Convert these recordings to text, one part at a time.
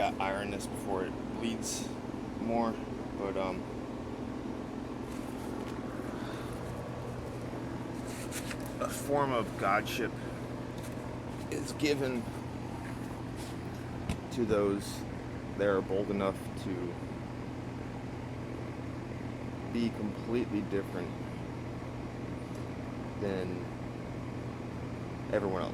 that iron-ness before it bleeds more. But a form of godship is given to those that are bold enough to be completely different than everyone else.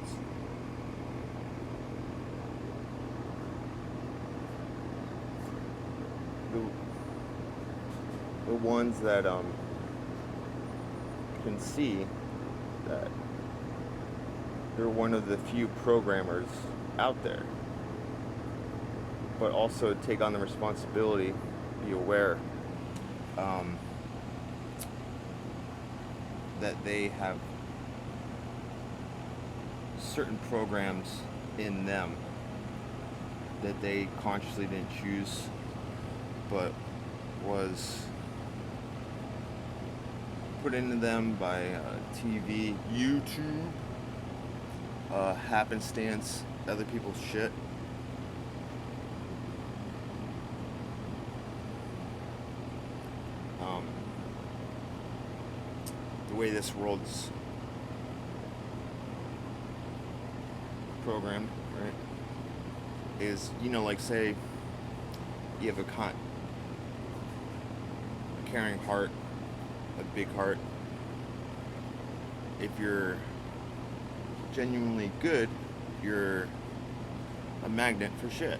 The ones that can see that they're one of the few programmers out there, but also take on the responsibility, be aware that they have certain programs in them that they consciously didn't choose, but was put into them by TV, YouTube, happenstance, other people's shit. The way this world's programmed, right, is, like, say you have a caring heart, a big heart. If you're genuinely good, you're a magnet for shit.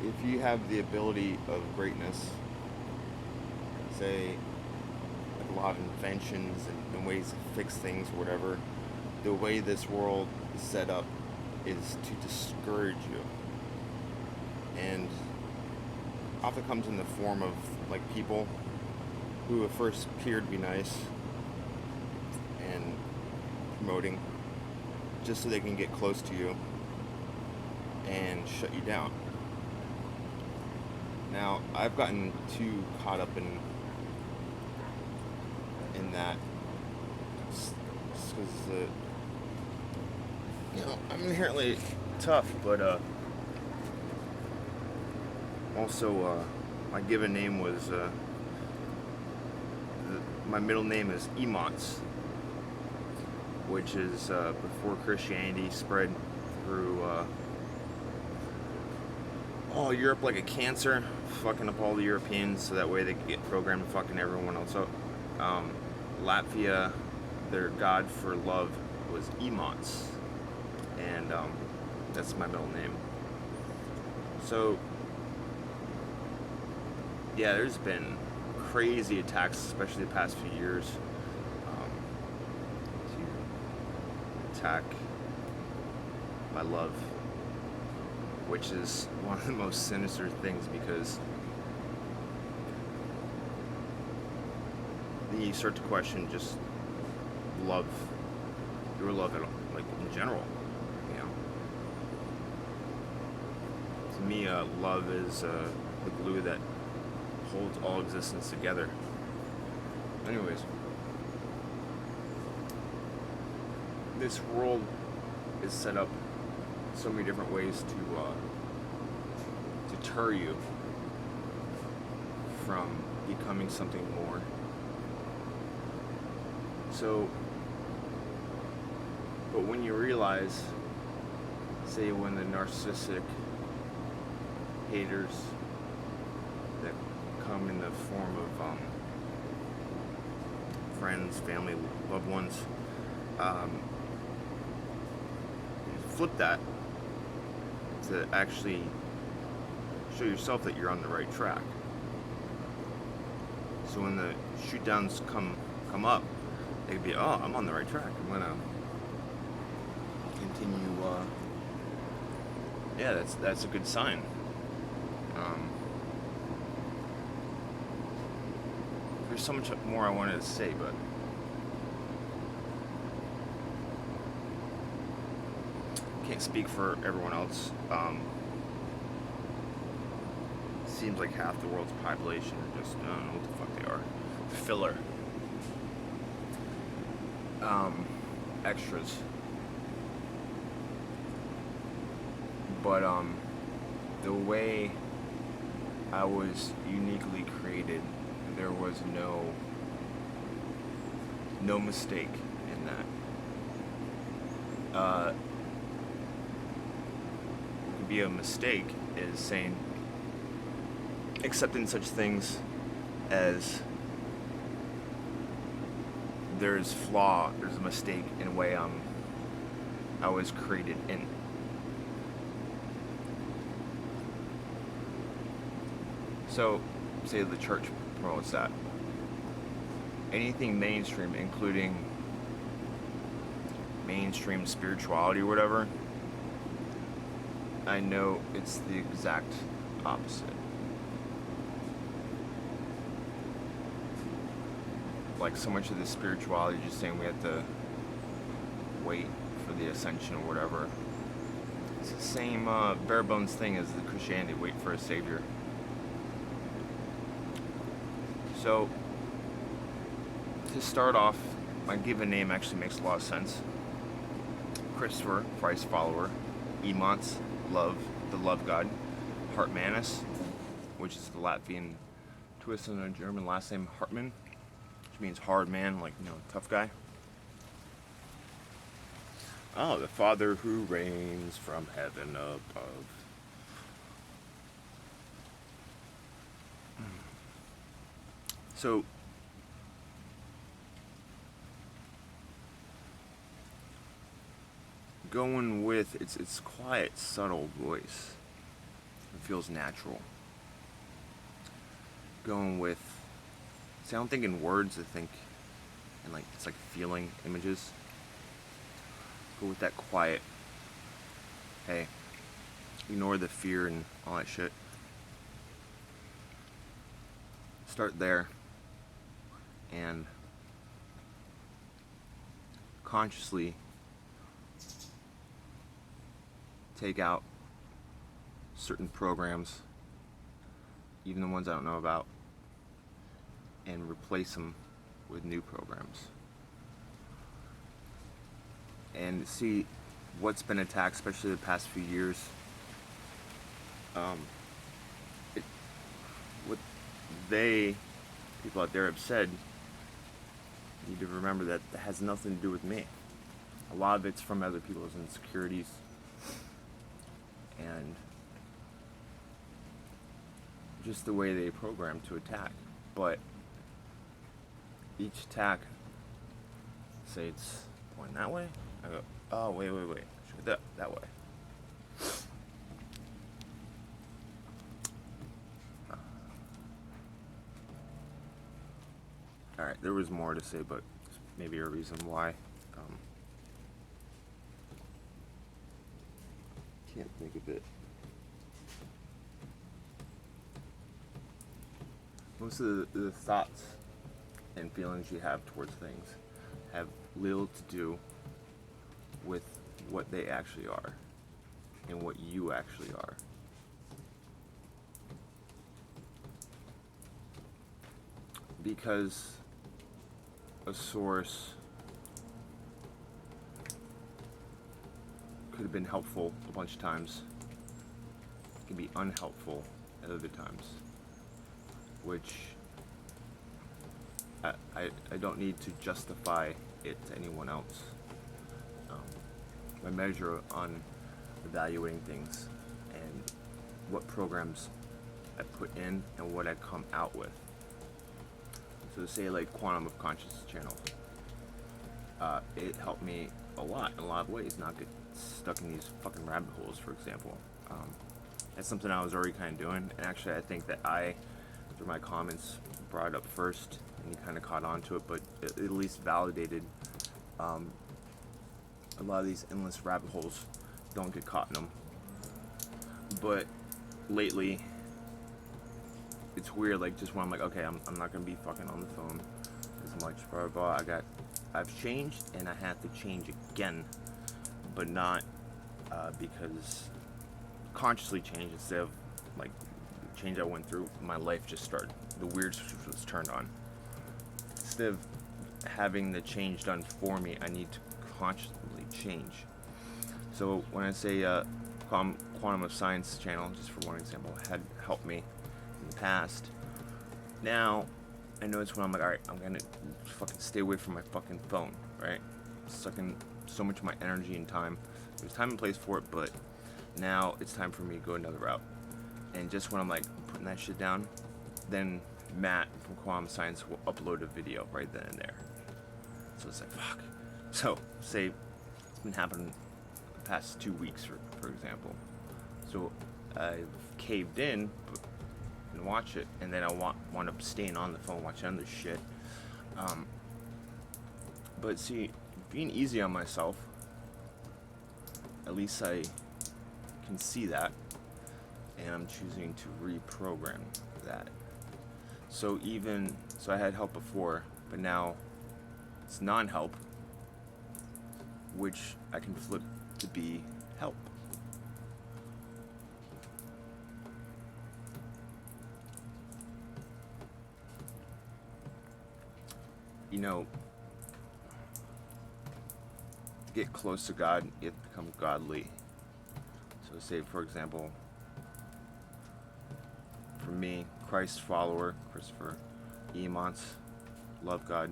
If you have the ability of greatness, say, like a lot of inventions and ways to fix things or whatever, the way this world is set up is to discourage you. And often comes in the form of, like, people who at first appear to be nice and promoting just so they can get close to you and shut you down. Now, I've gotten too caught up in that, because I'm inherently tough, but also my given name was my middle name is Emots, which is before Christianity spread through Europe like a cancer, fucking up all the Europeans so that way they could get programmed and fucking everyone else up. Latvia, their god for love was Emots, and that's my middle name. So yeah, there's been crazy attacks, especially the past few years, to attack my love, which is one of the most sinister things, because then you start to question just love, your love, like, in general. To me, love is the glue that holds all existence together. Anyways, this world is set up so many different ways to deter you from becoming something more. So, but when you realize, say, when the narcissistic haters that come in the form of friends, family, loved ones, flip that to actually show yourself that you're on the right track. So when the shoot downs come up, they could be, oh, I'm on the right track. I'm gonna continue. Yeah, that's a good sign. There's so much more I wanted to say, but can't speak for everyone else. Seems like half the world's population are just, I don't know what the fuck they are, filler. um, extras. But the way I was uniquely created, there was no mistake in that. Could be a mistake is saying accepting such things as there's a mistake in the way I was created in. So, say the church promotes that. Anything mainstream, including mainstream spirituality or whatever, I know it's the exact opposite. Like, so much of the spirituality just saying we have to wait for the ascension or whatever. It's the same bare bones thing as the Christianity, wait for a savior. So, to start off, my given name actually makes a lot of sense. Christopher, Christ follower. Emons, love, the love god. Hartmanus, which is the Latvian twist on a German last name Hartmann, which means hard man, like, tough guy. Oh, the Father who reigns from heaven above. So, going with its quiet, subtle voice, it feels natural. Going with, see, I don't think in words, I think in it's like feeling images. Go with that quiet, hey, ignore the fear and all that shit. Start there and consciously take out certain programs, even the ones I don't know about, and replace them with new programs. And see what's been attacked, especially the past few years. What people out there have said, you need to remember that has nothing to do with me. A lot of it's from other people's insecurities and just the way they program to attack. But each attack, say it's going that way, I go, oh, wait, should go that way. Alright, there was more to say, but maybe a reason why. Can't think of it. Most of the thoughts and feelings you have towards things have little to do with what they actually are and what you actually are. Because a source could have been helpful a bunch of times, it can be unhelpful at other times, which I don't need to justify it to anyone else. My measure on evaluating things and what programs I put in and what I come out with. So say like Quantum of Consciousness channel, it helped me a lot in a lot of ways, not get stuck in these fucking rabbit holes, for example. That's something I was already kind of doing, and actually I think that through my comments, brought it up first, and you kind of caught on to it, but it at least validated a lot of these endless rabbit holes. Don't get caught in them. But lately, it's weird, like, just when I'm like, okay, I'm not gonna be fucking on the phone as much, blah blah blah. I've changed, and I have to change again, but not because consciously change, instead of like the change I went through, my life just started, the weird switch was turned on. Instead of having the change done for me, I need to consciously change. So when I say Quantum of Science channel, just for one example, had helped me in the past, now I notice when I'm like, alright, I'm gonna fucking stay away from my fucking phone, right? Sucking so much of my energy and time. There's time and place for it, but now it's time for me to go another route. And just when I'm like putting that shit down, then Matt from Quantum Science will upload a video right then and there. So it's like, fuck. So, say it's been happening the past 2 weeks, for example. So I've caved in and watch it, and then I wind up staying on the phone watching other shit. But see, being easy on myself, at least I can see that, and I'm choosing to reprogram that. So I had help before, but now it's non-help, which I can flip to be help. You know, to get close to God, you have to become godly. So say, for example, for me, Christ follower, Christopher Eamonts, love God,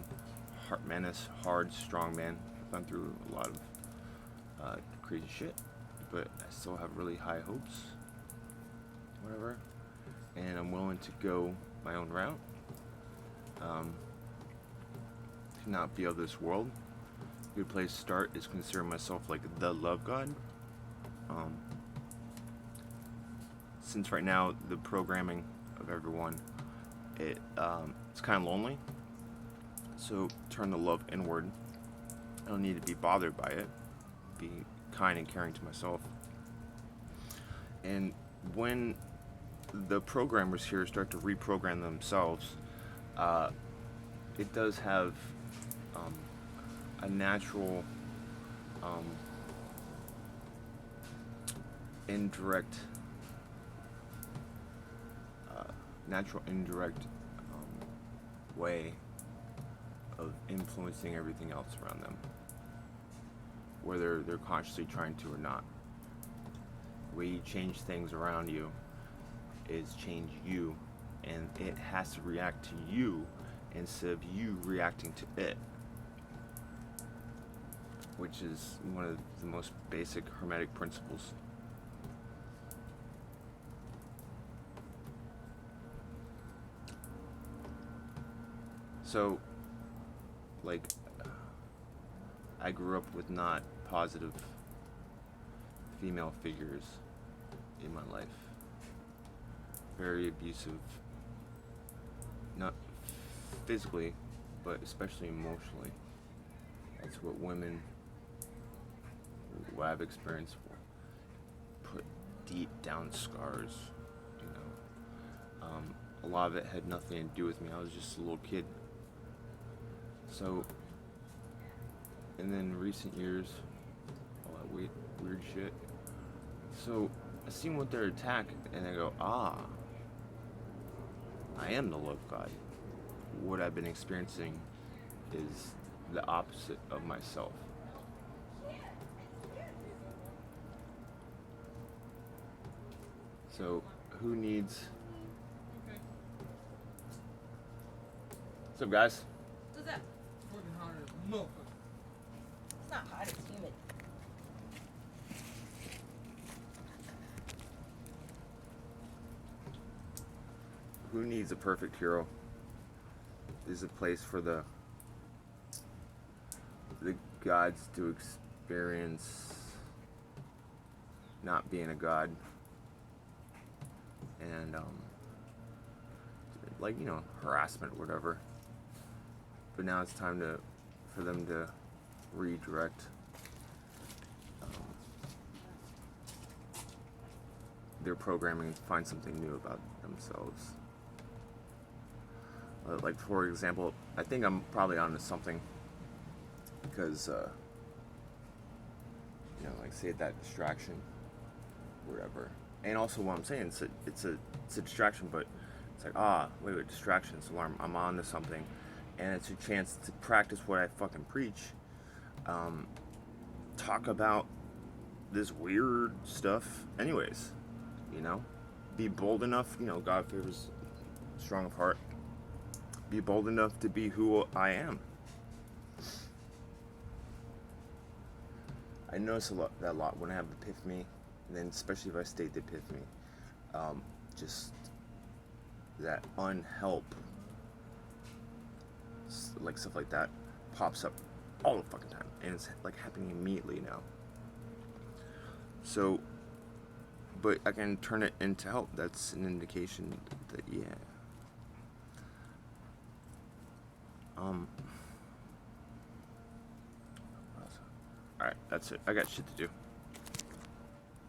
heart menace, hard, strong man. I've gone through a lot of crazy shit, but I still have really high hopes, whatever, and I'm willing to go my own route. To not be of this world. A good place to start is considering myself like the love God. Since right now the programming of everyone, it's kind of lonely. So turn the love inward. I don't need to be bothered by it. Be kind and caring to myself. And when the programmers here start to reprogram themselves, it does have a natural indirect way of influencing everything else around them, whether they're consciously trying to or not. The way you change things around you is change you, and it has to react to you instead of you reacting to it, which is one of the most basic Hermetic principles. So, like, I grew up with not positive female figures in my life. Very abusive, not physically, but especially emotionally. That's what women who I've experienced put deep down scars, you know. A lot of it had nothing to do with me. I was just a little kid. So, and then recent years, all that weird shit. So, I seen what their attack, and I go, I am the love God. What I've been experiencing is the opposite of myself. So, who needs... What's up, guys? What's that? Fucking hot as a motherfucker. It's not hot, it's humid. Who needs a perfect hero? This is a place for the gods to experience not being a god, and like, you know, harassment, whatever. But now it's time for them to redirect their programming and find something new about themselves. Like, for example, I think I'm probably onto something, because you know, like, say that distraction, whatever. And also, what I'm saying, it's a distraction, but it's like, wait, distraction, it's alarm. I'm on to something, and it's a chance to practice what I fucking preach. Talk about this weird stuff, anyways. You know, be bold enough. You know, God favors strong of heart. Be bold enough to be who I am. I notice that a lot when I have the epiphany, and then especially if I state the epiphany, just that unhelp, like stuff like that, pops up all the fucking time, and it's like happening immediately now. So, but I can turn it into help. That's an indication that yeah. Alright, that's it. I got shit to do.